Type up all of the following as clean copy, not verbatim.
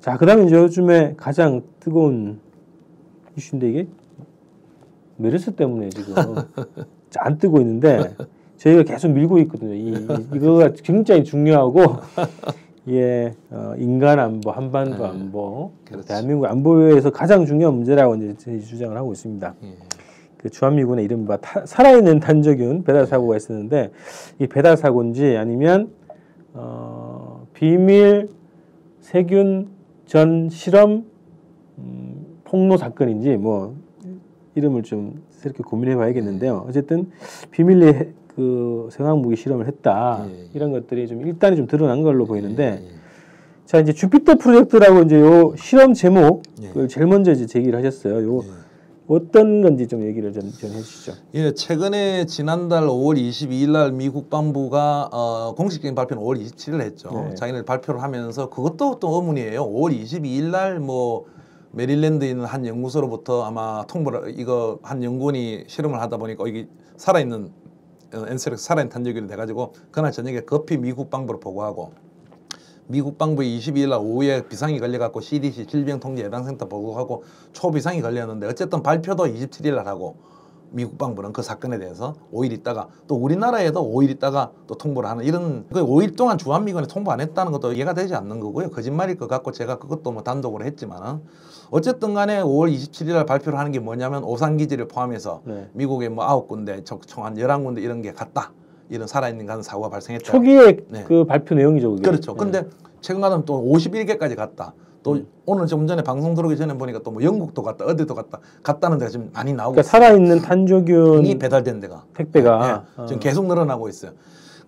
자, 그다음에 이제 요즘에 가장 뜨거운 이슈인데 이게 메르스 때문에 지금 안 뜨고 있는데 저희가 계속 밀고 있거든요. 이거가 굉장히 중요하고 예, 인간 안보, 한반도 안보, 그렇지. 대한민국 안보에서 가장 중요한 문제라고 이제 저희 주장을 하고 있습니다. 그 주한미군의 이른바 살아있는 탄저균 배달 사고가 있었는데 이 배달 사고인지 아니면 비밀 세균 전 실험 폭로 사건인지 뭐 이름을 좀 새롭게 고민해 봐야겠는데요. 어쨌든 비밀리에 그 생화학무기 실험을 했다. 이런 것들이 좀 일단은 좀 드러난 걸로 보이는데 자, 이제 주피터 프로젝트라고 이제 요 실험 제목을 제일 먼저 이제 제기를 하셨어요. 요 어떤 건지 좀 얘기를 좀 해주시죠. 예, 최근에 지난달 5월 22일 날 미 국방부가 공식적인 발표는 5월 27일 했죠. 자기네 발표를 하면서 그것도 또 의문이에요. 5월 22일 날 뭐 메릴랜드에 있는 한 연구소로부터 아마 통보를 이거 한 연구원이 실험을 하다 보니까 이게 살아있는 엔세렉스 살아있는 탄저균이 돼가지고 그날 저녁에 급히 미 국방부로 보고하고 미 국방부에 22일 날 오후에 비상이 걸려갖고 CDC 질병통제예방센터 보고하고 초비상이 걸렸는데 어쨌든 발표도 27일 날 하고 미 국방부는 그 사건에 대해서 5일 있다가 또 우리나라에도 5일 있다가 또 통보를 하는 이런 그 5일 동안 주한미군에 통보 안 했다는 것도 이해가 되지 않는 거고요. 거짓말일 것 같고 제가 그것도 뭐 단독으로 했지만은 어쨌든 간에 5월 27일 날 발표를 하는 게 뭐냐면 오산기지를 포함해서 미국의 뭐 9군데 총 한 11군데 이런 게 갔다. 이런 살아있는 가는 사고가 발생했다. 초기에 그 발표 내용이죠. 그게. 그렇죠. 근데 최근 가면 또 51개까지 갔다. 또 오늘 좀 전에 방송 들어오기 전에 보니까 또 뭐 영국도 갔다, 어디도 갔다는 데가 지금 많이 나오고 그러니까 살아있는 탄저균이 배달된 데가 택배가 지금 계속 늘어나고 있어요.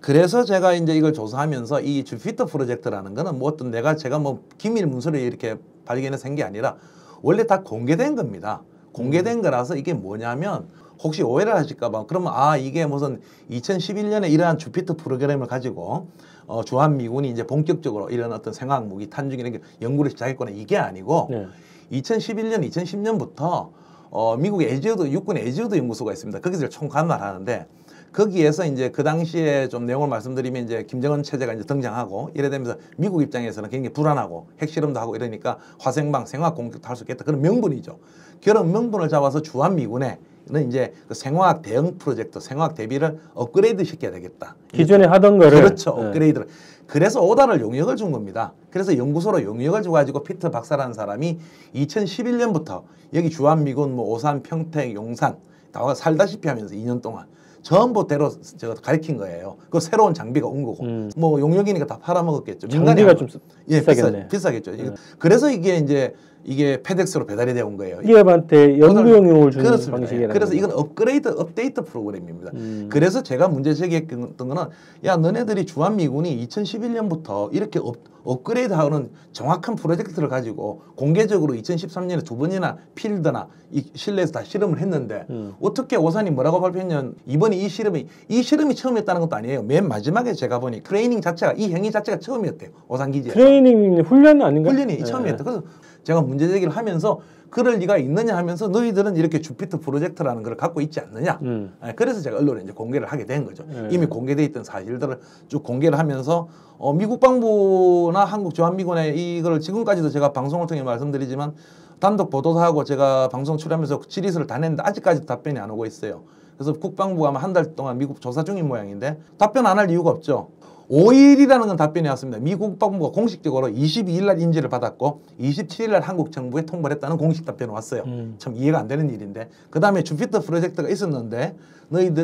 그래서 제가 이제 이걸 조사하면서 이 주피터 프로젝트라는 거는 뭐 어떤 제가 뭐 기밀 문서를 이렇게 발견해서 한 게 아니라 원래 다 공개된 겁니다. 공개된 거라서 이게 뭐냐면 혹시 오해를 하실까봐 그러면 이게 무슨 2011년에 이러한 주피터 프로그램을 가지고 주한미군이 이제 본격적으로 이런 어떤 생화학 무기 탄중 이런 게 연구를 시작했거나 이게 아니고 2011년, 2010년부터 미국의 에즈워드 육군의 에즈워드 연구소가 있습니다. 거기서 총관할하는데 거기에서 이제 그 당시에 좀 내용을 말씀드리면 이제 김정은 체제가 이제 등장하고 이래 되면서 미국 입장에서는 굉장히 불안하고 핵실험도 하고 이러니까 화생방 생화학 공격도 할 수 있겠다 그런 명분이죠. 그런 명분을 잡아서 주한미군에 는 이제 그 생화학 대응 프로젝트, 생화학 대비를 업그레이드 시켜야 되겠다. 기존에 하던 거를 그렇죠, 업그레이드를. 그래서 오다를 용역을 준 겁니다. 그래서 연구소로 용역을 줘가지고 피터 박사라는 사람이 2011년부터 여기 주한미군 뭐 오산, 평택, 용산 다 살다시피 하면서 2년 동안 전부 대로 제가 가르친 거예요. 그 새로운 장비가 온 거고 뭐 용역이니까 다 팔아먹었겠죠. 장비가 좀 비싸겠네. 비싸겠죠. 그래서 이게 페덱스로 배달이 되어 온 거예요. 기업한테 연구용을 주는 방식이라는 그래서 이건 업데이트 프로그램입니다. 그래서 제가 문제 제기했던 거는 야 너네들이 주한미군이 2011년부터 이렇게 업그레이드하는 정확한 프로젝트를 가지고 공개적으로 2013년에 2번이나 필드나 이 실내에서 다 실험을 했는데 어떻게 오산이 뭐라고 발표했냐면 이번에 이 실험이 처음이었다는 것도 아니에요. 맨 마지막에 제가 보니 트레이닝 자체가 이 행위 자체가 처음이었대요. 오산기지에서. 트레이닝 훈련 아닌가요? 훈련이 처음이었대요. 그래서 제가 문제 제기를 하면서 그럴 리가 있느냐 하면서 너희들은 이렇게 주피터 프로젝트라는 걸 갖고 있지 않느냐. 그래서 제가 언론에 이제 공개를 하게 된 거죠. 이미 공개돼 있던 사실들을 쭉 공개를 하면서 미국 방부나 한국 주한미군의 이걸 지금까지도 제가 방송을 통해 말씀드리지만 단독 보도도 하고 제가 방송 출연하면서 질의서를 다 냈는데 아직까지도 답변이 안 오고 있어요. 그래서 국방부가 아마 한 달 동안 미국 조사 중인 모양인데 답변 안 할 이유가 없죠. 5일이라는 건 답변이 왔습니다. 미국 국방부가 공식적으로 22일 날 인지를 받았고 27일 날 한국 정부에 통보를 했다는 공식 답변이 왔어요. 참 이해가 안 되는 일인데 그 다음에 주피터 프로젝트가 있었는데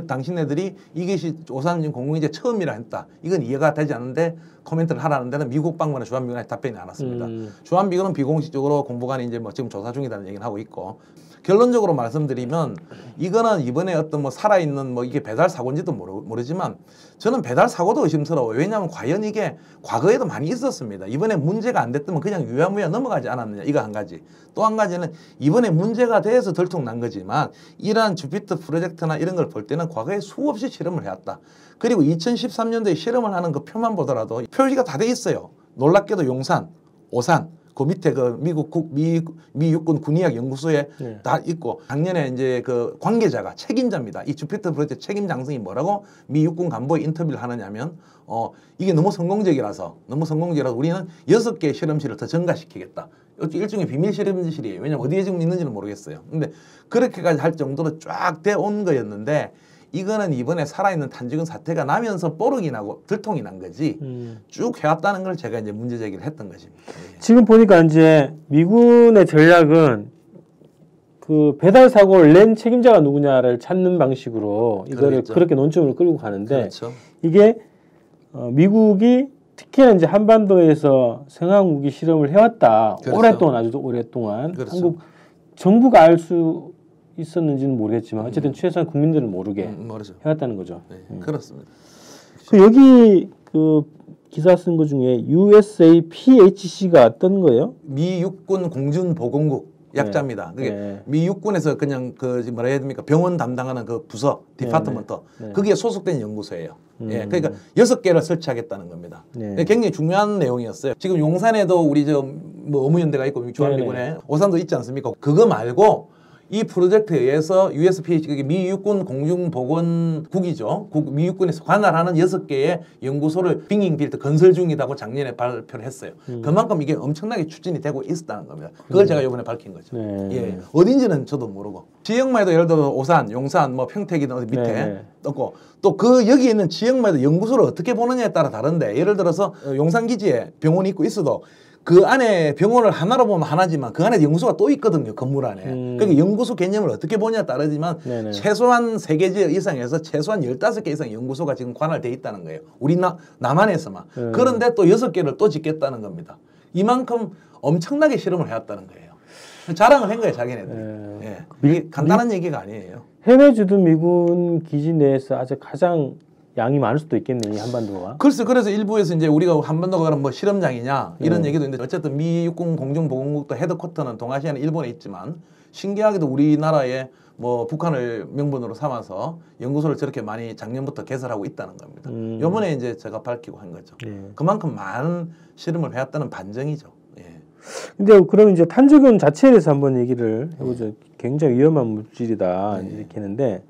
당신네들이 이것이 오산 공공의제 처음이라 했다. 이건 이해가 되지 않는데 코멘트를 하라는 데는 미국 국방부나 주한미군에 답변이 안 왔습니다. 주한미군은 비공식적으로 공보관이 이제 뭐 지금 조사 중이라는 얘기는 하고 있고 결론적으로 말씀드리면 이거는 이번에 어떤 뭐 살아있는 뭐 이게 배달 사고인지도 모르지만 저는 배달 사고도 의심스러워요. 왜냐하면 과연 이게 과거에도 많이 있었습니다. 이번에 문제가 안 됐다면 그냥 유야무야 넘어가지 않았느냐 이거 한 가지. 또 한 가지는 이번에 문제가 돼서 들통난 거지만 이러한 주피터 프로젝트나 이런 걸 볼 때는 과거에 수없이 실험을 해왔다. 그리고 2013년도에 실험을 하는 그 표만 보더라도 표시가 다 돼 있어요. 놀랍게도 용산, 오산 그 밑에 그 미 육군 군의학 연구소에 네. 다 있고 작년에 이제 그 관계자가 책임자입니다. 이 주피터 프로젝트 책임 장성이 뭐라고 미 육군 간부에 인터뷰를 하느냐면 이게 너무 성공적이라서 우리는 6개의 실험실을 더 증가시키겠다. 일종의 비밀 실험실이에요. 왜냐면 어디에 지금 있는지는 모르겠어요. 근데 그렇게까지 할 정도로 쫙 돼 온 거였는데 이거는 이번에 살아있는 탄저균 사태가 나면서 뽀록이 나고 들통이 난 거지 쭉 해왔다는 걸 제가 이제 문제 제기를 했던 것입니다. 예. 지금 보니까 이제 미군의 전략은 그 배달 사고를 낸 책임자가 누구냐를 찾는 방식으로 이거를 그러겠죠. 그렇게 논점을 끌고 가는데 그렇죠. 이게 미국이 특히나 이제 한반도에서 생화학 무기 실험을 해왔다. 그렇죠. 오랫동안 아주 오랫동안 그렇죠. 한국 정부가 알 수 있었는지는 모르겠지만 어쨌든 최소한 국민들은 모르게 모르죠. 해왔다는 거죠. 네, 그렇습니다. 그 여기 그 기사 쓴 것 중에 USAPHC가 뜬 거예요? 미 육군 공준보건국 약자입니다. 그게 네. 미 육군에서 그냥 그 뭐라 해야 됩니까? 병원 담당하는 그 부서 디파트먼트 네. 거기에 소속된 연구소예요. 예, 그러니까 6개를 설치하겠다는 겁니다. 네. 굉장히 중요한 내용이었어요. 지금 용산에도 우리 저 뭐 어무연대가 있고 중앙미군에 오산도 있지 않습니까? 그거 말고 이 프로젝트에 의해서 USPH 미 육군 공중보건국이죠. 미 육군에서 관할하는 6개의 연구소를 빙잉빌드 건설 중이라고 작년에 발표를 했어요. 그만큼 이게 엄청나게 추진이 되고 있었다는 겁니다. 그걸 제가 이번에 밝힌 거죠. 네. 예, 어딘지는 저도 모르고 지역만 해도 예를 들어 오산, 용산, 뭐 평택이든 어디 밑에 떴고 또 그 여기 있는 지역마다 연구소를 어떻게 보느냐에 따라 다른데 예를 들어서 용산 기지에 병원이 있고 있어도 그 안에 병원을 하나로 보면 하나지만 그 안에 연구소가 또 있거든요. 건물 안에. 그러니까 연구소 개념을 어떻게 보냐에 따르지만 최소한 3개 지역 이상에서 최소한 15개 이상 연구소가 지금 관할돼 있다는 거예요. 우리 남한에서만. 그런데 또 6개를 또 짓겠다는 겁니다. 이만큼 엄청나게 실험을 해왔다는 거예요. 자랑을 한 거예요. 자기네들. 예. 이게 간단한 얘기가 아니에요. 해외 주둔 미군 기지 내에서 아주 가장 양이 많을 수도 있겠네요. 이 한반도가. 글쎄 그래서 일부에서 이제 우리가 한반도가 그럼 뭐 실험장이냐 이런 얘기도 있는데 어쨌든 미 육군 공중보건국도 헤드쿼터는 동아시아는 일본에 있지만 신기하게도 우리나라에 뭐 북한을 명분으로 삼아서 연구소를 저렇게 많이 작년부터 개설하고 있다는 겁니다. 요번에 이제 제가 밝히고 한 거죠. 그만큼 많은 실험을 해왔다는 반증이죠. 예. 근데 그럼 이제 탄저균 자체에 대해서 한번 얘기를 해보죠. 굉장히 위험한 물질이다 이렇게 했는데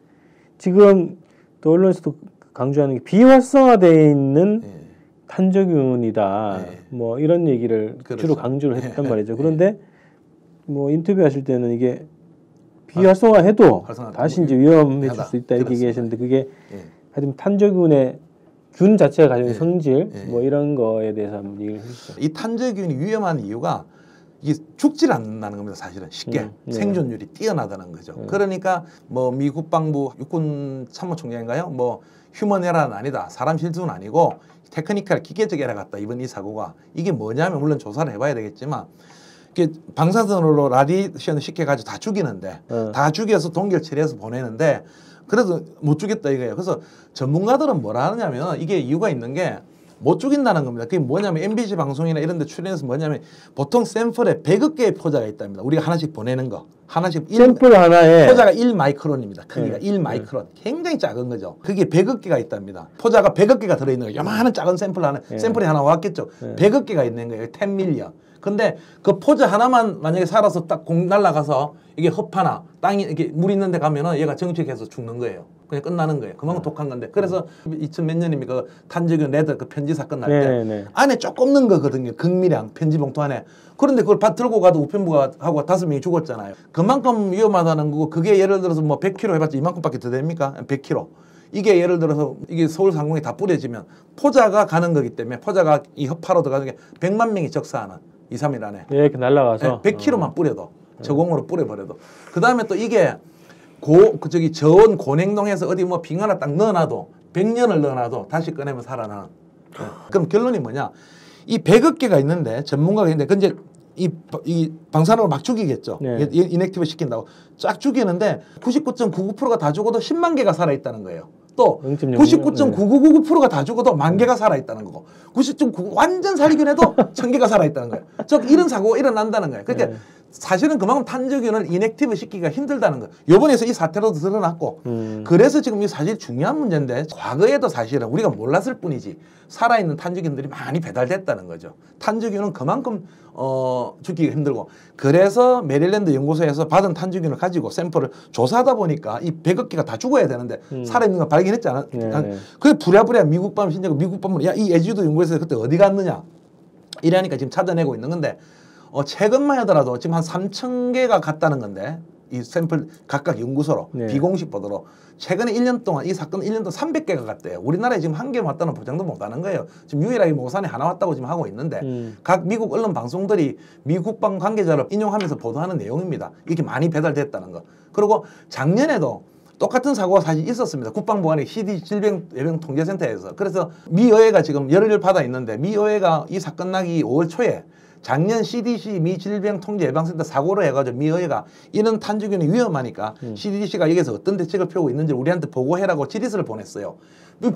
지금 또 언론에서도 강조하는 게 비활성화되어 있는 탄저균이다. 뭐 이런 얘기를 주로 강조를 했단 말이죠. 그런데 뭐 인터뷰하실 때는 이게 비활성화해도 다시 이제 위험해질 수 있다 이렇게 얘기하셨는데 그게 하여튼 탄저균의 균 자체가 가지고 있는 성질 뭐 이런 거에 대해서 한번 얘기를 해주시죠. 이 탄저균이 위험한 이유가 이게 죽질 않는다는 겁니다. 사실은 쉽게 생존율이 뛰어나다는 거죠. 그러니까 뭐 미 국방부 육군 참모총장인가요? 뭐 휴먼 에러는 아니다. 사람 실수는 아니고 테크니컬 기계적 에러 같다. 이번 이 사고가 이게 뭐냐면 물론 조사를 해봐야 되겠지만 이게 방사선으로 라디에이션을 쉽게 가지고 다 죽이는데 다 죽여서 동결 처리해서 보내는데 그래도 못 죽였다 이거예요. 그래서 전문가들은 뭐라 하느냐면 이게 이유가 있는 게 못 죽인다는 겁니다. 그게 뭐냐면 MBC 방송이나 이런 데 출연해서 뭐냐면 보통 샘플에 100여 개의 포자가 있답니다. 우리가 하나씩 보내는 거. 하나씩 샘플 하나에 포자가 1마이크론입니다. 크기가 1마이크론. 굉장히 작은 거죠. 그게 100여 개가 있답니다. 포자가 100여 개가 들어있는 거예요. 요만한 작은 샘플 하나, 샘플이 하나 왔겠죠. 100여 개가 있는 거예요. 10 밀리언. 근데 그 포자 하나만 만약에 살아서 딱 공 날아가서 이게 흡하나 땅이 이렇게 물 있는 데 가면은 얘가 정체해서 죽는 거예요. 그냥 끝나는 거예요. 그만큼 독한 건데. 그래서 2000 몇 년입니까? 그 탄저균 레드 그 편지 사건 날 때 안에 조금 넣은 거거든요. 극미량 편지 봉투 안에. 그런데 그걸 들고 가도 우편부가 하고 5명이 죽었잖아요. 그만큼 위험하다는 거고 그게 예를 들어서 뭐 100kg 해봤자 이만큼밖에 더 됩니까? 100kg. 이게 예를 들어서 이게 서울 상공에 다 뿌려지면 포자가 가는 거기 때문에 포자가 이 허파로 들어가는 게 100만 명이 적사하는 2, 3일 안에. 예, 이렇게 날아가서 100kg만 뿌려도 저공으로 뿌려버려도 그 다음에 또 이게 저기 저온 고냉동에서 어디 뭐 빙 하나 딱 넣어놔도 100년을 넣어놔도 다시 꺼내면 살아나는. 그럼 결론이 뭐냐? 이 100여 개가 있는데 전문가가 있는데 근데 이 방사능을 막 죽이겠죠. 이넥티브 시킨다고 쫙 죽이는데 99.99%가 다 죽어도 10만 개가 살아있다는 거예요. 또 99.9999%가 다 죽어도 10,000개가 살아있다는 거고 99 완전 살리긴 해도 1,000개가 살아있다는 거예요. 즉 이런 사고가 일어난다는 거예요. 그러니까 사실은 그만큼 탄저균을 인액티브 시키기가 힘들다는 거. 요번에서 이 사태로도 드러났고 그래서 지금 이 사실 중요한 문제인데 과거에도 사실은 우리가 몰랐을 뿐이지 살아있는 탄저균들이 많이 배달됐다는 거죠. 탄저균은 그만큼 죽기가 힘들고 그래서 메릴랜드 연구소에서 받은 탄저균을 가지고 샘플을 조사하다 보니까 이 100억 개가 다 죽어야 되는데 살아있는 거 발견했잖아. 그게 부랴부랴 미국 밤 신자고 미국 밤은 야 이 에지우드 연구소에서 그때 어디 갔느냐 이래하니까 지금 찾아내고 있는 건데 최근만 하더라도 지금 한 3,000개가 갔다는 건데 이 샘플 각각 연구소로 비공식 보도로 최근에 1년 동안 이 사건 1년 동안 300개가 갔대요. 우리나라에 지금 한 개 왔다는 보장도 못 하는 거예요. 지금 유일하게 모산에 하나 왔다고 지금 하고 있는데 각 미국 언론 방송들이 미 국방 관계자를 인용하면서 보도하는 내용입니다. 이렇게 많이 배달됐다는 거. 그리고 작년에도 똑같은 사고가 사실 있었습니다. 국방부 안에 CD 질병예방통제센터에서. 그래서 미 의회가 지금 열을 받아 있는데 미 의회가 이 사건 나기 5월 초에 작년 CDC 미 질병통제예방센터 사고를 해가지고 미 의회가 이런 탄저균이 위험하니까 CDC가 여기서 어떤 대책을 펴고 있는지 우리한테 보고해라고 질의서를 보냈어요.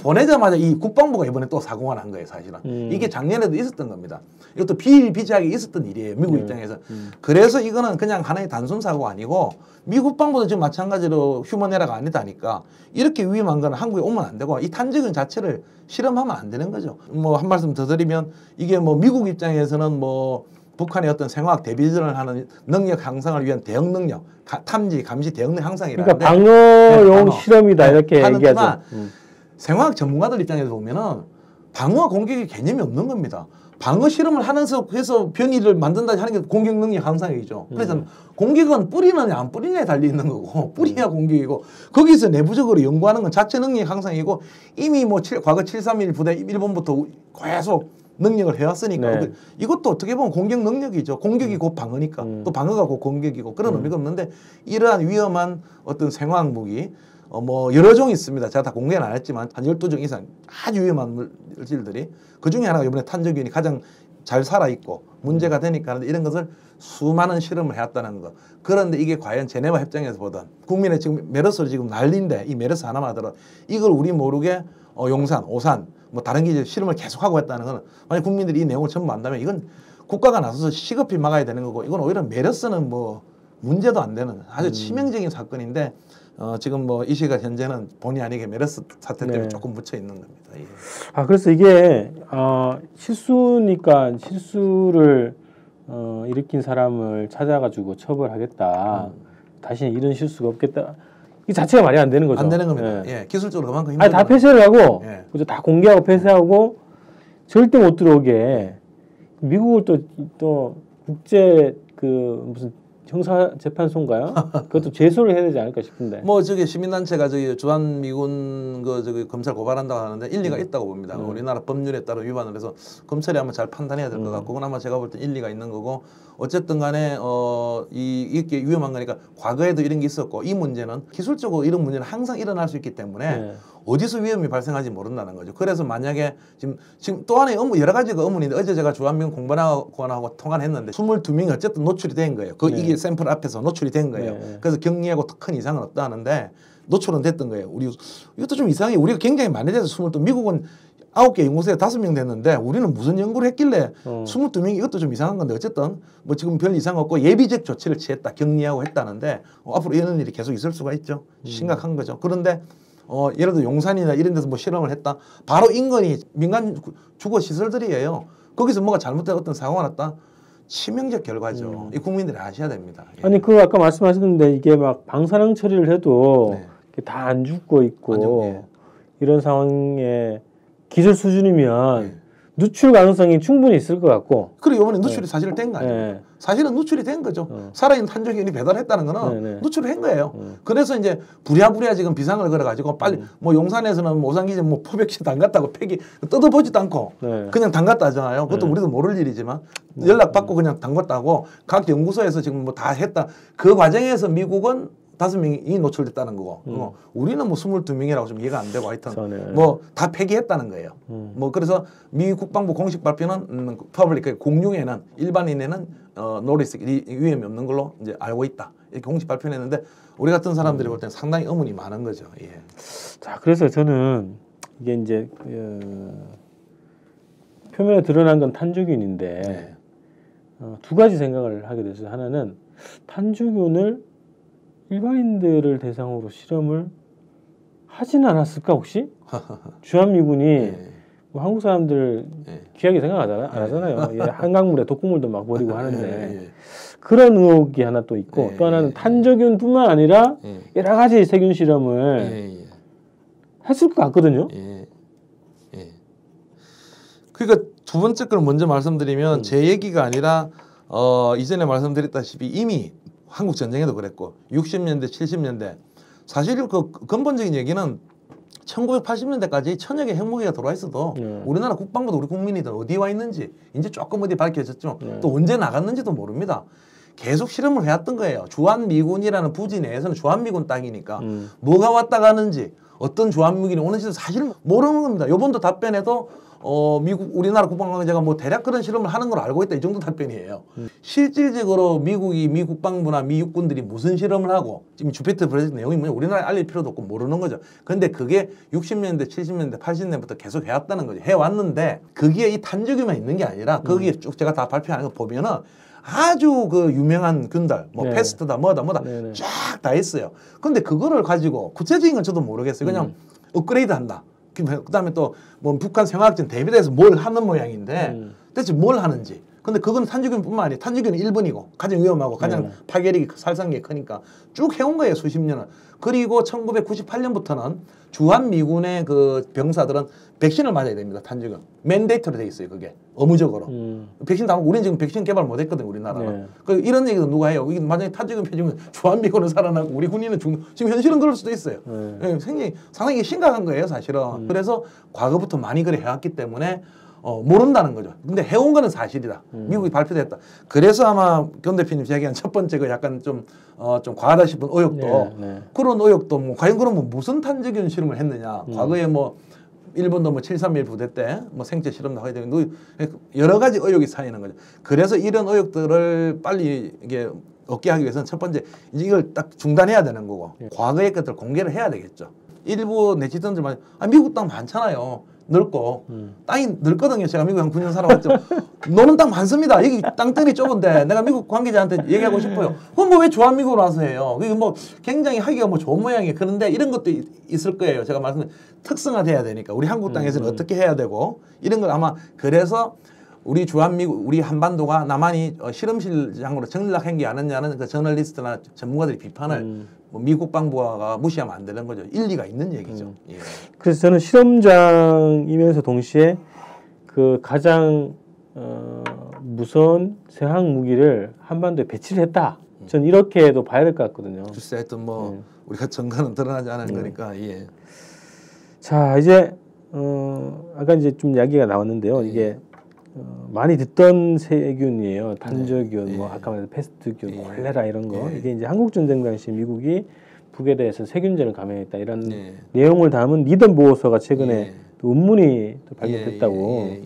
보내자마자 이 국방부가 이번에 또 사고가 난 거예요, 사실은. 이게 작년에도 있었던 겁니다. 이것도 비일비재하게 있었던 일이에요, 미국 입장에서. 그래서 이거는 그냥 하나의 단순 사고가 아니고 미 국방부도 지금 마찬가지로 휴먼 에러가 아니다니까 이렇게 위험한 건 한국에 오면 안 되고 이 탄저균 자체를 실험하면 안 되는 거죠. 뭐 한 말씀 더 드리면 이게 뭐 미국 입장에서는 뭐 북한의 어떤 생화학 대비전을 하는 능력 향상을 위한 대응 능력, 탐지, 감시 대응 능력 향상이라는데 그러니까 방어용 실험이다 이렇게 얘기하죠. 생화학 전문가들 입장에서 보면은 방어 공격의 개념이 없는 겁니다. 방어 실험을 하면서 해서 변이를 만든다 하는 게 공격 능력 향상이죠. 그래서 공격은 뿌리느냐 안 뿌리냐에 달려 있는 거고 뿌리냐 공격이고 거기서 내부적으로 연구하는 건 자체 능력 향상이고 이미 뭐 과거 731 부대 일본부터 계속 능력을 해왔으니까 이것도 어떻게 보면 공격 능력이죠. 공격이 곧 방어니까 또 방어가 곧 공격이고 그런 의미가 없는데 이러한 위험한 어떤 생화학 무기 뭐 여러 종이 있습니다. 제가 다 공개는 안 했지만 한 12종 이상 아주 위험한 물질들이 그중에 하나가 이번에 탄저균이 가장 잘 살아있고 문제가 되니까 하는데 이런 것을 수많은 실험을 해왔다는 거. 그런데 이게 과연 제네바 협정에서 보던 국민의 지금 메르스를 지금 난리인데 이 메르스 하나만 하더라도 이걸 우리 모르게 용산, 오산 뭐 다른 기질 실험을 계속하고 했다는 거는 만약 국민들이 이 내용을 전부 안다면 이건 국가가 나서서 시급히 막아야 되는 거고 이건 오히려 메르스는 뭐 문제도 안 되는 아주 치명적인 사건인데 지금 뭐 이 시각 현재는 본의 아니게 메르스 사태 때문에 조금 묻혀 있는 겁니다. 예. 아 그래서 이게 실수니까 실수를 일으킨 사람을 찾아가지고 처벌하겠다. 다시 이런 실수가 없겠다. 이 자체가 말이 안 되는 거죠. 안 되는 겁니다. 예, 기술적으로 그만큼 힘들어요. 다 폐쇄를 하고, 그죠? 다 공개하고 폐쇄하고 절대 못 들어오게 미국을 또 국제 무슨 형사재판소인가요? 그것도 제소를 해야 되지 않을까 싶은데. 뭐 저기 시민단체가 저기 주한미군 저기 검찰 고발한다고 하는데 일리가 있다고 봅니다. 우리나라 법률에 따라 위반을 해서 검찰이 한번 잘 판단해야 될 것 같고 그건 아마 제가 볼 때 일리가 있는 거고 어쨌든 간에 이렇게 위험한 거니까 과거에도 이런 게 있었고 이 문제는 기술적으로 이런 문제는 항상 일어날 수 있기 때문에 어디서 위험이 발생할지 모른다는 거죠. 그래서 만약에 지금 또 하나의 여러 가지가 의문인데 어제 제가 주한미군 공관하고 통화를 했는데 22명이 어쨌든 노출이 된 거예요. 이게 샘플 앞에서 노출이 된 거예요. 그래서 격리하고 큰 이상은 없다 하는데 노출은 됐던 거예요. 이것도 좀 이상해. 우리가 굉장히 많이 돼서 22 미국은 9개 연구소에 5명 됐는데 우리는 무슨 연구를 했길래 22명이 이것도 좀 이상한 건데 어쨌든 뭐 지금 별 이상 없고 예비적 조치를 취했다. 격리하고 했다는데 앞으로 이런 일이 계속 있을 수가 있죠. 심각한 거죠. 그런데 예를 들어 용산이나 이런 데서 뭐 실험을 했다. 바로 인근이 민간 주거 시설들이에요. 거기서 뭐가 잘못된 어떤 사고가 났다. 치명적 결과죠. 이 국민들이 아셔야 됩니다. 예. 아니 아까 말씀하셨는데 이게 막 방사능 처리를 해도 다 안 죽고 있고 이런 상황에 기술 수준이면 누출 가능성이 충분히 있을 것 같고. 그리고 이번에 누출이 사실 된 거 아니에요. 사실은 누출이 된 거죠. 살아있는 탄저균이 배달했다는 거는 누출을 한 거예요. 그래서 이제 부랴부랴 지금 비상을 걸어가지고 빨리 뭐 용산에서는 오산기지 뭐 포백시 담갔다고 폐기 뜯어보지도 않고 그냥 담갔다 하잖아요. 그것도 우리도 모를 일이지만 연락받고 그냥 담갔다고 각 연구소에서 지금 뭐 다 했다. 그 과정에서 미국은 5명이 노출됐다는 거고 우리는 뭐 22명이라고 좀 이해가 안 되고 하여튼 뭐 다 폐기했다는 거예요. 뭐 그래서 미 국방부 공식 발표는 퍼블릭 공중에는 일반인에는 노리스 위험이 없는 걸로 이제 알고 있다. 이렇게 공식 발표를 했는데 우리 같은 사람들이 볼 때는 상당히 의문이 많은 거죠. 예. 자, 그래서 저는 이게 이제 표면에 드러난 건 탄저균인데 두 가지 생각을 하게 됐어요. 하나는 탄저균을 일반인들을 대상으로 실험을 하진 않았을까 혹시? 주한미군이 예. 뭐 한국 사람들 예. 귀하게 생각 안 하잖아요. 예, 한강물에 독극물도 막 버리고 예. 하는데 예. 그런 의혹이 하나 또 있고 예. 또 하나는 탄저균뿐만 아니라 예. 여러 가지 세균 실험을 예. 했을 것 같거든요. 예. 예. 그러니까 두 번째 걸 먼저 말씀드리면 제 얘기가 아니라 이전에 말씀드렸다시피 이미 한국 전쟁에도 그랬고 60년대 70년대 사실 그 근본적인 얘기는 1980년대까지 천여 개 핵무기가 들어와 있어도 우리나라 국방부도 우리 국민이들 어디 와 있는지 이제 조금 어디 밝혀졌지만 또 언제 나갔는지도 모릅니다. 계속 실험을 해왔던 거예요. 주한미군이라는 부지 내에서는 주한미군 땅이니까 뭐가 왔다 가는지 어떤 주한미군이 오는지도 사실 모르는 겁니다. 요번도 답변에도 미국 우리나라 국방관계자가 뭐 대략 그런 실험을 하는 걸 알고 있다 이 정도 답변이에요. 실질적으로 미 국방부나 미 육군들이 무슨 실험을 하고 지금 주피터 프로젝트 내용이 뭐냐 우리나라에 알릴 필요도 없고 모르는 거죠. 근데 그게 60년대, 70년대, 80년대부터 계속 해왔다는 거죠. 해왔는데 거기에 이 탄저균만 있는 게 아니라 거기에 쭉 제가 다 발표하는 거 보면은 아주 그 유명한 균들, 뭐 네. 패스트다 뭐다 쫙 다 있어요. 근데 그거를 가지고 구체적인 건 저도 모르겠어요. 그냥 업그레이드 한다. 그다음에 또 뭐 북한 생화학전 대비돼서 뭘 하는 모양인데 대체 뭘 하는지. 근데 그건 탄저균뿐만 아니라 탄저균은 1번이고 가장 위험하고 가장 파괴력이 살상력이 크니까 쭉 해온 거예요 수십 년을. 그리고 1998년부터는 주한미군의 그 병사들은 백신을 맞아야 됩니다. 탄저균 맨데이터로 돼 있어요. 그게 의무적으로 백신 다 우리는 지금 백신 개발 못했거든 우리나라는. 네. 그 이런 얘기도 누가 해요. 이게 만약에 탄저균 폐지면 주한미군은 살아나고 우리 군인은 지금 현실은 그럴 수도 있어요. 예, 상당히 심각한 거예요 사실은. 그래서 과거부터 많이 그래 해왔기 때문에 모른다는 거죠. 근데 해온 거는 사실이다. 미국이 발표됐다. 그래서 아마 견 대표님 이야기한 첫 번째 그 약간 좀 과하다 싶은 의혹도 그런 의혹도 뭐 과연 그러면 무슨 탄저균 실험을 했느냐. 과거에 뭐 일본도 뭐 731 부대 때 뭐 생체 실험도 하게 되는 여러 가지 의혹이 쌓이는 거죠. 그래서 이런 의혹들을 빨리 이게 얻게 하기 위해서는 첫 번째 이제 이걸 딱 중단해야 되는 거고 과거의 것들 공개를 해야 되겠죠. 일부 네티즌들만 미국 땅 많잖아요. 넓고 땅이 넓거든요. 제가 미국 한 9년 살아왔죠. 노는 땅 많습니다. 여기 땅덩이 좁은데 내가 미국 관계자한테 얘기하고 싶어요. 그럼 뭐 왜 주한미국으로 와서 해요? 그게 뭐 굉장히 하기가 뭐 좋은 모양이에요. 그런데 이런 것도 있을 거예요. 제가 말씀드린 특성화돼야 되니까 우리 한국 땅에서는 어떻게 해야 되고 이런 걸 아마 그래서 우리 주한미국, 우리 한반도가 남한이 실험실장으로 전락한 게 아니냐는 그 저널리스트나 전문가들이 비판을 뭐 미국 방부가 무시하면 안 되는 거죠. 일리가 있는 얘기죠. 예. 그래서 저는 실험장이면서 동시에 그 가장 무서운 생학 무기를 한반도에 배치를 했다. 전 이렇게도 봐야 될 것 같거든요. 글쎄 하여튼 뭐 우리가 정가는 드러나지 않은 거니까. 예. 자 이제 아까 이제 좀 이야기가 나왔는데요. 이게 많이 듣던 세균이에요. 탄저균, 뭐 아까 말한 패스트균, 콜레라 이런 거. 이게 이제 한국 전쟁 당시 미국이 북에 대해서 세균전을 감행했다 이런 내용을 담은 리던 보고서가 최근에 또 논문이 또 발견됐다고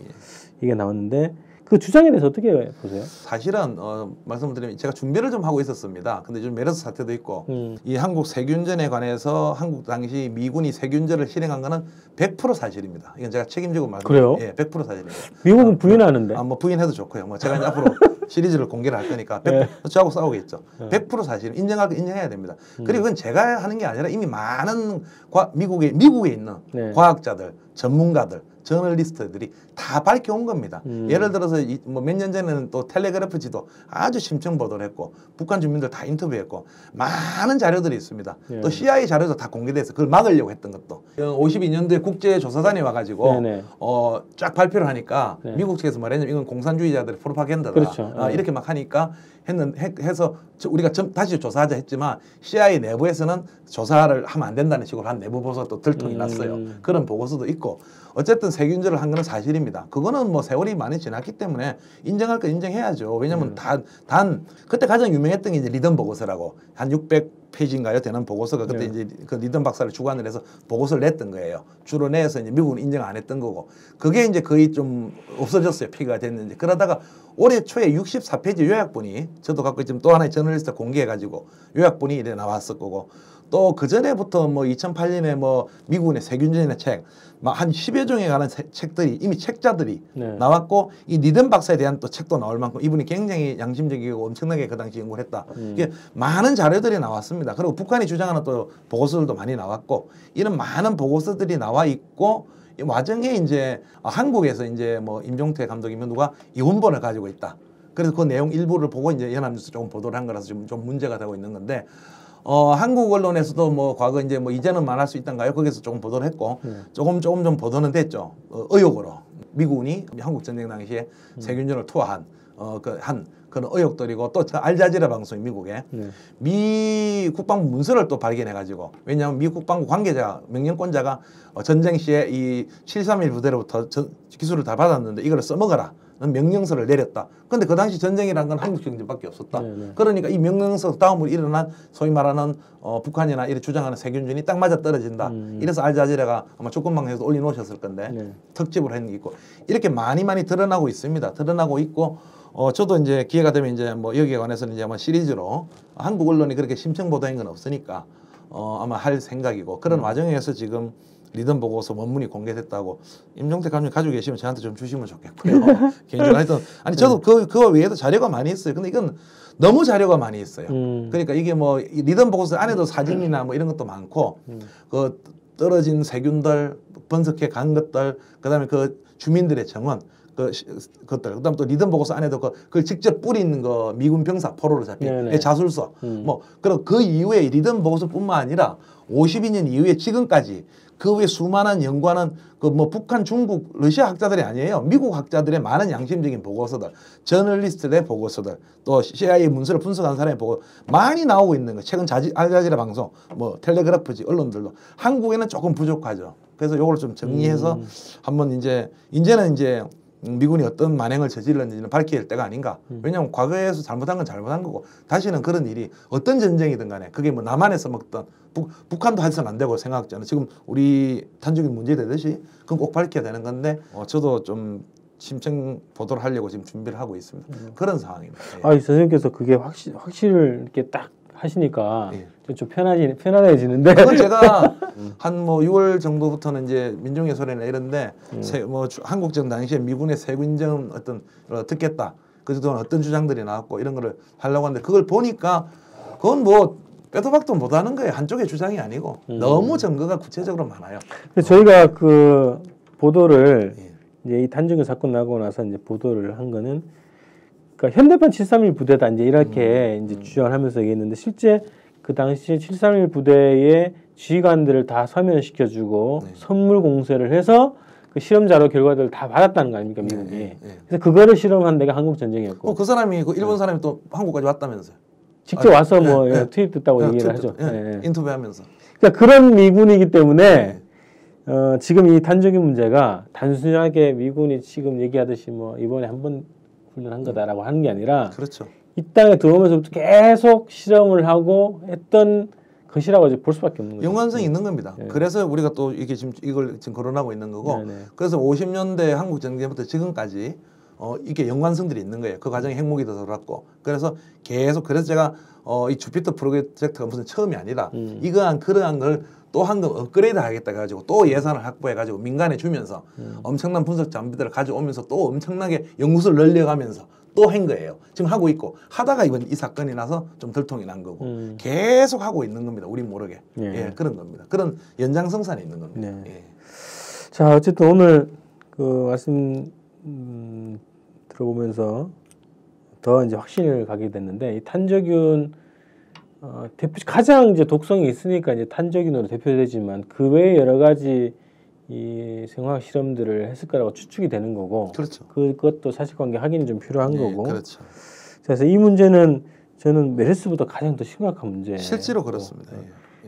이게 나왔는데 그 주장에 대해서 어떻게 보세요? 사실은 말씀드리면 제가 준비를 좀 하고 있었습니다. 근데 좀 메르스 사태도 있고 이 한국 세균전에 관해서 한국 당시 미군이 세균전을 실행한 거는 100% 사실입니다. 이건 제가 책임지고 말씀드립니다. 그래요? 예, 100% 사실입니다. 미국은 부인하는데? 뭐 부인해도 좋고요. 뭐 제가 이제 앞으로 시리즈를 공개를 할 거니까 100% 저하고 싸우겠죠. 100% 사실 인정할 거 인정해야 됩니다. 그리고 그건 제가 하는 게 아니라 이미 많은 미국에 있는 과학자들, 전문가들, 저널리스트들이 다 밝혀온 겁니다. 예를 들어서 뭐 몇 년 전에는 또 텔레그래프 지도 아주 심층 보도를 했고 북한 주민들 다 인터뷰했고 많은 자료들이 있습니다. 또 CIA 자료도 다 공개돼서 그걸 막으려고 했던 것도 52년도에 국제조사단이 와가지고 쫙 발표를 하니까 미국 측에서 말했냐면 이건 공산주의자들의 프로파간다다. 그렇죠. 이렇게 막 하니까 해서 우리가 다시 조사하자 했지만 CIA 내부에서는 조사를 하면 안 된다는 식으로 한 내부 보고서도 들통이 났어요. 그런 보고서도 있고 어쨌든 세균전을 한 거는 사실입니다. 그거는 뭐 세월이 많이 지났기 때문에 인정할 거 인정해야죠. 왜냐하면 단 그때 가장 유명했던 게 이제 리던 보고서라고 한 600페이지인가요 되는 보고서가 그때 이제 그 리던 박사를 주관을 해서 보고서를 냈던 거예요. 주로 내서 이제 미국은 인정 안 했던 거고 그게 이제 거의 좀 없어졌어요. 폐기가 됐는데 그러다가 올해 초에 64페이지 요약본이 저도 갖고 있지만 또 하나의 저널리스트 공개해가지고 요약본이 이래 나왔을 거고 또 그 전에부터 뭐 2008년에 뭐 미국의 세균전의 책, 막 한 10여 종에 관한 책들이 이미 책자들이 네. 나왔고 이 니든 박사에 대한 또 책도 나올 만큼 이분이 굉장히 양심적이고 엄청나게 그 당시 연구를 했다. 이게 많은 자료들이 나왔습니다. 그리고 북한이 주장하는 또 보고서들도 많이 나왔고 이런 많은 보고서들이 나와 있고 이 와중에 이제 한국에서 이제 뭐 임종태 감독이면 누가 이 원본을 가지고 있다. 그래서 그 내용 일부를 보고 이제 연합뉴스 조금 보도를 한 거라서 좀 문제가 되고 있는 건데 한국 언론에서도 뭐 과거 이제 뭐 이제는 말할 수 있던가요? 거기서 조금 보도를 했고 조금 좀 보도는 됐죠. 의혹으로 미군이 한국 전쟁 당시에 세균전을 투하한 그런 의혹들이고 또 알자지라 방송이 미국에 미 국방부 문서를 또 발견해가지고 왜냐하면 미 국방부 관계자 명령권자가 전쟁 시에 이 731 부대로부터 기술을 다 받았는데 이걸 써먹어라. 명령서를 내렸다. 그런데 그 당시 전쟁이라는 건 한국 전쟁밖에 없었다. 네네. 그러니까 이 명령서 다음으로 일어난 소위 말하는 북한이나 이렇게 주장하는 세균전이 딱 맞아 떨어진다. 이래서 알자지라가 아마 조건방에서 올려놓으셨을 건데 특집을 했는 게 있고 이렇게 많이 드러나고 있습니다. 드러나고 있고 저도 이제 기회가 되면 이제 뭐 여기에 관해서는 이제 아마 시리즈로 한국 언론이 그렇게 심층 보도한 건 없으니까 아마 할 생각이고 그런 와중에서 지금 리던 보고서 원문이 공개됐다고 임종태 감독님 가지고 계시면 저한테 좀 주시면 좋겠고요. 개인적으로 하여튼 아니 저도 그거 외에도 자료가 많이 있어요. 근데 이건 너무 자료가 많이 있어요. 그러니까 이게 뭐 리던 보고서 안에도 사진이나 뭐 이런 것도 많고 그 떨어진 세균들 분석해 간 것들 그다음에 그 주민들의 정원 그것들 그다음 또 리던 보고서 안에도 그걸 직접 뿌리는 거 미군 병사 포로로 잡힌 자술서 뭐 그리고 그 이후에 리던 보고서뿐만 아니라 52년 이후에 지금까지 그 외 수많은 연구하는 그 뭐 북한, 중국, 러시아 학자들이 아니에요. 미국 학자들의 많은 양심적인 보고서들, 저널리스트들의 보고서들, 또 CIA 문서를 분석한 사람의 보고 많이 나오고 있는 거. 최근 알자지라 방송, 뭐 텔레그래프지 언론들도 한국에는 조금 부족하죠. 그래서 요걸 좀 정리해서 한번 이제는 미군이 어떤 만행을 저질렀는지는 밝혀야 될 때가 아닌가. 왜냐하면 과거에서 잘못한 건 잘못한 거고 다시는 그런 일이 어떤 전쟁이든 간에 그게 뭐 남한에서 먹던 북한도 해서는 안 되고 생각하잖아요. 지금 우리 탄저균 문제되듯이 그건 꼭 밝혀야 되는 건데 저도 좀 심층 보도를 하려고 지금 준비를 하고 있습니다. 그런 상황입니다. 아, 선생님께서 그게 확실을 이렇게 딱 하시니까 좀 편안해지는데. 그건 제가 한 뭐 6월 정도부터는 이제 민중의 소리나 이런데 뭐 한국전 당시에 미군의 세균전 어떤 듣겠다. 그동안 어떤 주장들이 나왔고 이런 거를 하려고 하는데 그걸 보니까 그건 뭐 빼도 박도 못하는 거예요. 한쪽의 주장이 아니고 너무 증거가 구체적으로 많아요. 저희가 그 보도를 이제 이 탄저균 사건 나고 나서 이제 보도를 한 거는 그러니까 현대판 731 부대다 이제 이렇게 이제 주장을 하면서 얘기했는데 실제 그 당시에 731 부대의 지휘관들을 다 서면시켜주고 선물 공세를 해서 그 실험 자료 결과들을 다 받았다는 거 아닙니까 미국이? 그래서 그거를 실험한 데가 한국 전쟁이었고. 그 사람이 그 일본 사람이 또 한국까지 왔다면서요? 직접 와서 뭐 투입됐다고 얘기를 하죠. 인터뷰하면서. 그러니까 그런 미군이기 때문에 지금 이 탄저균 문제가 단순하게 미군이 지금 얘기하듯이 뭐 이번에 한번 훈련한 거다라고 하는 게 아니라 그렇죠. 이 땅에 들어오면서부터 계속 실험을 하고 했던 것이라고 볼 수밖에 없는 거죠. 연관성이 있는 겁니다. 그래서 우리가 또 이게 이걸 지금 거론하고 있는 거고 그래서 50년대 한국 전쟁부터 지금까지 이게 연관성들이 있는 거예요. 그 과정에 핵무기 더 들어갔고 그래서 계속 그래서 제가 이 주피터 프로젝트가 무슨 처음이 아니라 그러한 걸 또 한 번 업그레이드 하겠다 해가지고 또 예산을 확보해가지고 민간에 주면서 엄청난 분석 장비들을 가져오면서 또 엄청나게 연구소를 늘려가면서 또 한 거예요. 지금 하고 있고 하다가 이번 이 사건이 나서 좀 들통이 난 거고 계속 하고 있는 겁니다. 우리 모르게. 그런 겁니다. 그런 연장성산이 있는 겁니다. 자, 어쨌든 오늘 그 말씀 들어보면서 더 이제 확신을 가게 됐는데 이 탄저균 가장 이제 독성이 있으니까 이제 탄저균으로 대표되지만 그 외에 여러 가지 이 생화학 실험들을 했을 거라고 추측이 되는 거고, 그렇죠. 그것도 사실관계 확인이 좀 필요한 거고. 그렇죠. 그래서 이 문제는 저는 메르스보다 가장 더 심각한 문제. 실제로 그렇습니다.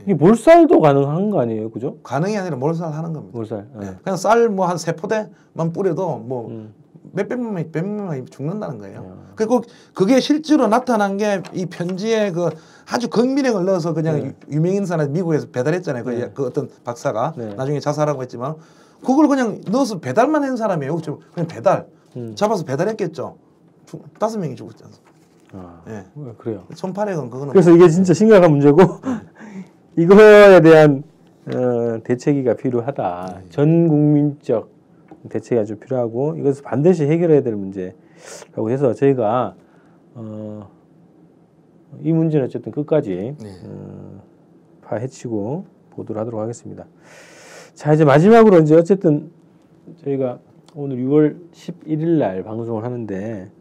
이게 몰살도 가능한 거 아니에요, 그죠? 가능이 아니라 몰살하는 겁니다. 몰살. 그냥 쌀 뭐 한 3포대만 뿌려도 뭐 몇백명이 죽는다는 거예요. 그리고 그게 실제로 나타난 게 이 편지에 그 아주 극민행을 넣어서 그냥 유명인사나 미국에서 배달했잖아요. 그 어떤 박사가 나중에 자살하고 했지만 그걸 그냥 넣어서 배달만 한 사람이에요. 그냥 배달 잡아서 배달했겠죠. 5명이 죽었지 않습니까? 그래요. 1,800원 그거는. 그래서 이게 진짜 심각한 문제고 이거에 대한 대책이 필요하다. 전 국민적 대책이 아주 필요하고 이것을 반드시 해결해야 될 문제라고 해서 저희가 이 문제는 어쨌든 끝까지 파헤치고 보도를 하도록 하겠습니다. 자, 이제 마지막으로 이제 어쨌든 저희가 오늘 6월 11일 날 방송을 하는데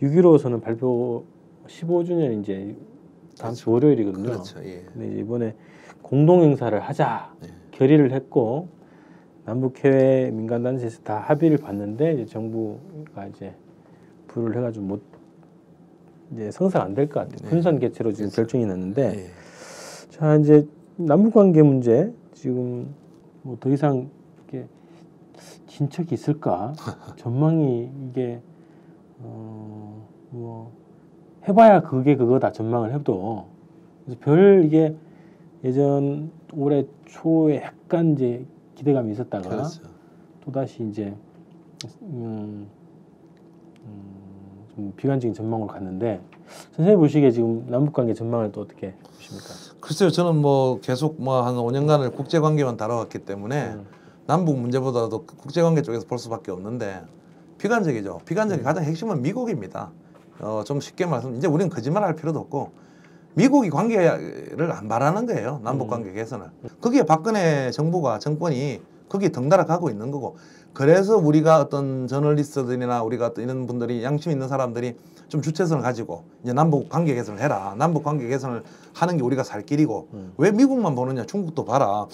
6.15선언 발표 15주년 이제 다음 주 월요일이거든요. 그렇죠. 예. 근데 이제 이번에 공동 행사를 하자 결의를 했고 남북해외 민간단체에서 다 합의를 봤는데 이제 정부가 이제 불을 해가지고 못 이제 성사가 안 될 것 같아요. 분산 개최로 지금 결정이 났는데 자 이제 남북관계 문제 지금 뭐 더 이상 이게 진척이 있을까 전망이 이게 뭐 해봐야 그게 그거다 전망을 해도 그래서 별 이게 예전 올해 초에 약간 이제 기대감이 있었다가 그렇죠. 또 다시 이제 좀 비관적인 전망으로 갔는데 선생님 보시기에 지금 남북관계 전망을 또 어떻게 보십니까? 글쎄요, 저는 뭐 계속 뭐 한 5년간을 국제관계만 다뤄왔기 때문에 남북 문제보다도 국제관계 쪽에서 볼 수밖에 없는데 비관적이죠. 비관적인 가장 핵심은 미국입니다. 좀 쉽게 말씀, 이제 우리는 거짓말할 필요도 없고 미국이 관계를 안 바라는 거예요. 남북관계 개선을. 거기에 박근혜 정권이 거기에 덩달아 가고 있는 거고 그래서 우리가 어떤 저널리스트들이나 우리가 어떤 이런 분들이 양심 있는 사람들이 좀 주체성을 가지고 이제 남북 관계 개선을 해라. 남북 관계 개선을 하는 게 우리가 살 길이고 왜 미국만 보느냐. 중국도 봐라.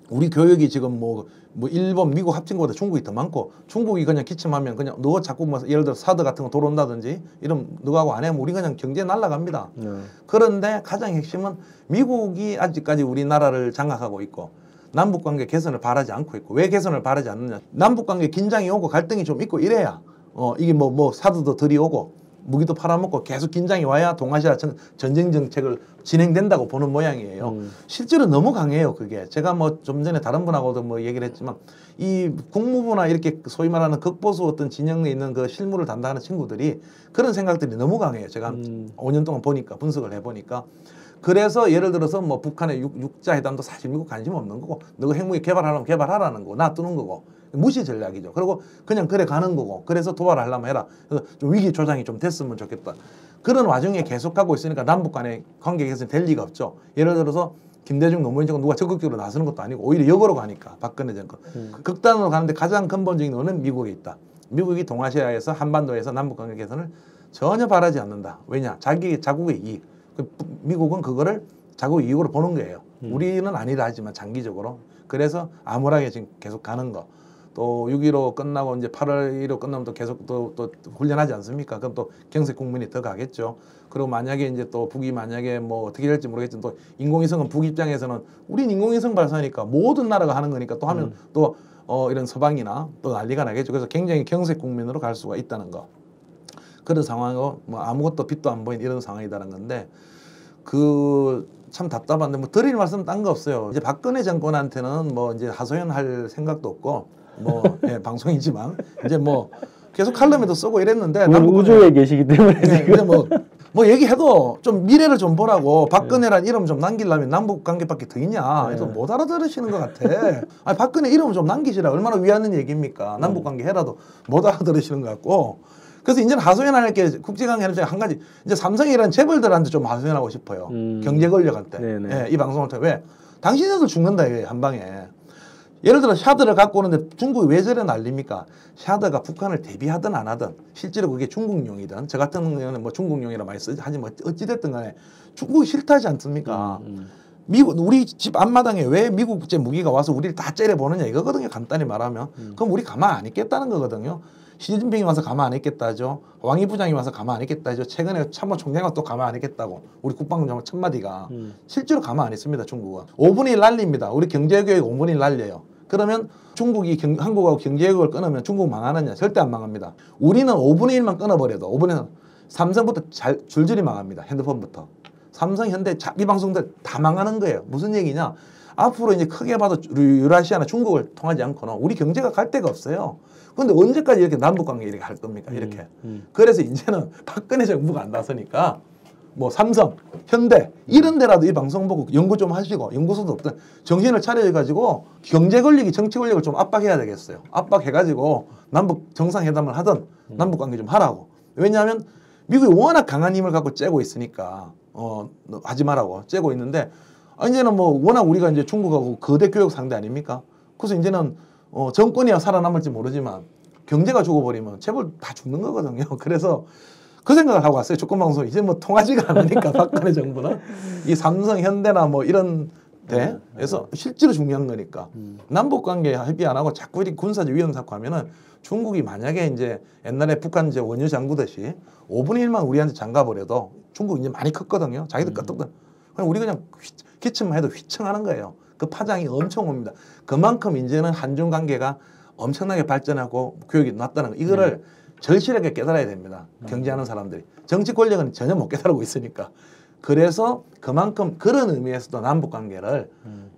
우리 교육이 지금 뭐 일본, 미국 합친 것보다 중국이 더 많고 중국이 그냥 기침하면 그냥 너 자꾸 뭐 예를 들어 사드 같은 거 돌아온다든지 이런 너하고 안 하면 우리 그냥 경제 날아갑니다. 그런데 가장 핵심은 미국이 아직까지 우리나라를 장악하고 있고 남북관계 개선을 바라지 않고 있고 왜 개선을 바라지 않느냐. 남북관계 긴장이 오고 갈등이 좀 있고 이래야 이게 뭐 사드도 들이오고 무기도 팔아먹고 계속 긴장이 와야 동아시아 전쟁 정책을 진행된다고 보는 모양이에요. 실제로 너무 강해요. 그게 제가 뭐 좀 전에 다른 분하고도 뭐 얘기를 했지만 이 국무부나 이렇게 소위 말하는 극보수 어떤 진영에 있는 그 실무를 담당하는 친구들이 그런 생각들이 너무 강해요. 제가 한 5년 동안 보니까 분석을 해보니까 그래서 예를 들어서 뭐 북한의 육자 회담도 사실 미국 관심 없는 거고 너가 핵무기 개발하려면 개발하라는 거 놔두는 거고 무시 전략이죠. 그리고 그냥 그래 가는 거고 그래서 도발하려면 해라. 그래서 좀 위기 조장이 좀 됐으면 좋겠다. 그런 와중에 계속 가고 있으니까 남북 간의 관계 개선이 될 리가 없죠. 예를 들어서 김대중 노무현 정권 누가 적극적으로 나서는 것도 아니고 오히려 역으로 가니까 박근혜 정권. 극단으로 가는데 가장 근본적인 원인은 미국에 있다. 미국이 동아시아에서 한반도에서 남북 관계 개선을 전혀 바라지 않는다. 왜냐? 자국의 이익. 미국은 그거를 자국 이익으로 보는 거예요. 우리는 아니라 하지만 장기적으로. 그래서 암울하게 지금 계속 가는 거. 또 6.15 끝나고 이제 8월 1일 끝나면 또 계속 또 훈련하지 않습니까? 그럼 또 경색 국민이 더 가겠죠. 그리고 만약에 이제 또 북이 만약에 뭐 어떻게 될지 모르겠지만 또 인공위성은 북 입장에서는 우린 인공위성 발사니까 모든 나라가 하는 거니까 또 하면 또 이런 서방이나 또 난리가 나겠죠. 그래서 굉장히 경색 국민으로 갈 수가 있다는 거. 그런 상황이고 뭐 아무것도 빛도 안 보이는 이런 상황이다는 건데 참 답답한데 뭐 드릴 말씀 딴 거 없어요. 이제 박근혜 정권한테는 뭐 이제 하소연할 생각도 없고 뭐 방송이지만 이제 뭐 계속 칼럼에도 쓰고 이랬는데 우주에 계시기 때문에 이제 뭐 얘기해도 좀 미래를 좀 보라고 박근혜란 이름 좀 남기려면 남북 관계밖에 더 있냐. 그래서 못 알아들으시는 것 같아. 아니 박근혜 이름 좀 남기시라. 얼마나 위하는 얘기입니까? 남북 관계 해라도 못 알아들으시는 것 같고. 그래서 이제는 하소연할 게 국제관계 하는 중에 한 가지 이제 삼성이라는 재벌들한테 좀 하소연하고 싶어요. 경제 권력한테. 이 방송을 통해 왜? 당신들도 죽는다 이게 한 방에. 예를 들어 샤드를 갖고 오는데 중국이 왜 저래 난립니까? 샤드가 북한을 대비하든 안 하든 실제로 그게 중국용이든 저 같은 경우는 뭐 중국용이라 많이 쓰지 하지만 어찌됐든 간에 중국이 싫다지 않습니까? 미국 우리 집 앞마당에 왜 미국제 무기가 와서 우리를 다 째려보느냐 이거거든요. 간단히 말하면. 그럼 우리 가만 안 있겠다는 거거든요. 시진핑이 와서 가만 안 있겠다죠. 왕이 부장이 와서 가만 안 있겠다죠. 최근에 참모총장이 또 가만 안 있겠다고. 우리 국방장관 첫마디가. 실제로 가만 안 있습니다. 중국은. 5분의 1 날립니다. 우리 경제교육 5분의 1 날려요. 그러면 중국이 한국하고 경제교육을 끊으면 중국 망하느냐? 절대 안 망합니다. 우리는 5분의 1만 끊어버려도 5분의 1 삼성부터 줄줄이 망합니다. 핸드폰부터. 삼성, 현대, 이 방송들 다 망하는 거예요. 무슨 얘기냐? 앞으로 이제 크게 봐도 유라시아나 중국을 통하지 않고는 우리 경제가 갈 데가 없어요. 그런데 언제까지 이렇게 남북관계 이렇게 할 겁니까? 이렇게. 그래서 이제는 박근혜 정부가 안 나서니까 뭐 삼성, 현대 이런 데라도 이 방송 보고 연구 좀 하시고 연구소도 없든 정신을 차려가지고 경제 권력이 정치 권력을 좀 압박해야 되겠어요. 압박해가지고 남북 정상회담을 하든 남북 관계 좀 하라고. 왜냐하면 미국이 워낙 강한 힘을 갖고 째고 있으니까 하지 말라고 째고 있는데 이제는 뭐 워낙 우리가 이제 중국하고 거대 교역 상대 아닙니까? 그래서 이제는 정권이야 살아남을지 모르지만 경제가 죽어버리면 재벌 다 죽는 거거든요. 그래서 그 생각을 하고 왔어요. 조건방송 이제 뭐 통하지가 않으니까 박근혜 정부는 이 삼성, 현대나 뭐 이런 데에서 실제로 중요한 거니까 남북 관계 협의 안 하고 자꾸 이렇게 군사적 위험 사고 하면은 중국이 만약에 이제 옛날에 북한 이제 원유 잠그듯이 5분의 1만 우리한테 잠가버려도 중국 이제 많이 컸거든요. 자기들 끄떡든. 그냥 우리 그냥 기침만 해도 휘청하는 거예요. 그 파장이 엄청 옵니다. 그만큼 이제는 한중 관계가 엄청나게 발전하고 교육이 났다는 거. 이거를 절실하게 깨달아야 됩니다. 경제하는 사람들이. 정치 권력은 전혀 못 깨달고 있으니까. 그래서 그만큼 그런 의미에서도 남북 관계를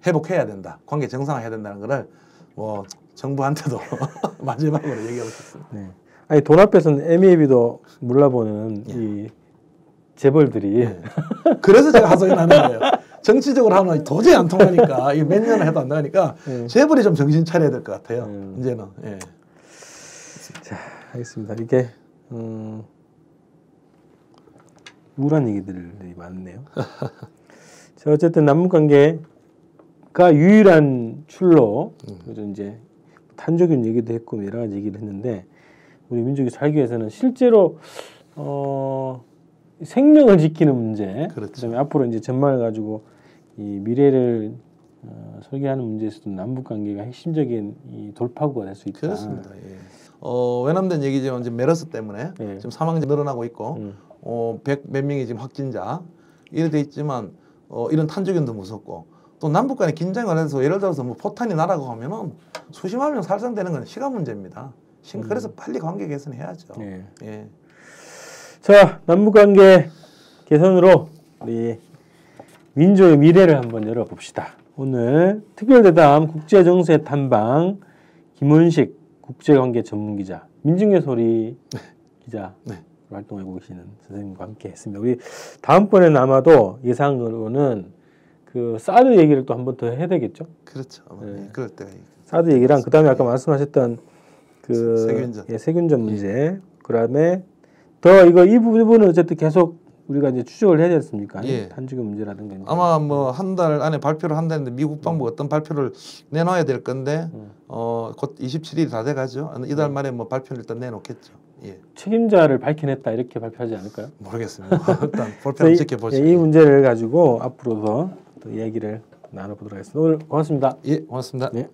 회복해야 된다. 관계 정상화해야 된다는 거를 뭐 정부한테도 마지막으로 얘기하고 싶습니다. 네. 아니 돈 앞에서는 MEB도 몰라보는 이 재벌들이. 그래서 제가 하소연 하는 거예요. 정치적으로 하면 도저히 안 통하니까 몇 년을 해도 안 나가니까 재벌이 좀 정신 차려야 될 것 같아요. 이제는. 자, 알겠습니다. 이게 우울한 얘기들이 많네요. 자, 어쨌든 남북 관계가 유일한 출로. 그래서 이제 탄조균 얘기도 했고 여러 가지 얘기를 했는데 우리 민족이 살기 위해서는 실제로 생명을 지키는 문제, 그렇죠. 그다음에 앞으로 이제 전망을 가지고 이 미래를 설계하는 문제에서도 남북 관계가 핵심적인 이 돌파구가 될 수 있다. 그렇습니다. 예. 외람된 얘기지만 지금 메르스 때문에 지금 사망자 늘어나고 있고 100 몇 명이 지금 확진자 이래 돼 있지만 이런 탄저균도 무섭고 또 남북 간의 긴장이 관련해서 예를 들어서 뭐 포탄이 날아가고 하면은 수십만 명 살상되는 건 시간 문제입니다. 그래서 빨리 관계 개선해야죠. 예. 자, 남북 관계 개선으로 우리 민족의 미래를 한번 열어봅시다. 오늘 특별대담 국제정세 탐방 김원식 국제관계 전문기자, 민중의 소리 기자 활동하고 계시는 선생님과 함께 했습니다. 우리 다음번에는 아마도 예상으로는 그 사드 얘기를 또 한 번 더 해야 되겠죠? 그렇죠. 그럴 때가 사드 얘기랑 그 다음에 아까 말씀하셨던 그 세균전, 세균전 문제, 그다음에 더 이 부분은 어쨌든 계속 우리가 이제 추적을 해야 되지 않습니까? 탄저균 문제라든가. 아마 뭐 한 달 안에 발표를 한다는데 미국 국방부 어떤 발표를 내놔야 될 건데 곧 27일이 다 돼가죠. 이달 말에 뭐 발표를 일단 내놓겠죠. 책임자를 밝혀냈다 이렇게 발표하지 않을까요? 모르겠습니다. 일단 볼펜 지켜보죠. 이 문제를 가지고 앞으로도 또 이야기를 나눠보도록 하겠습니다. 오늘 고맙습니다. 예, 고맙습니다. 네.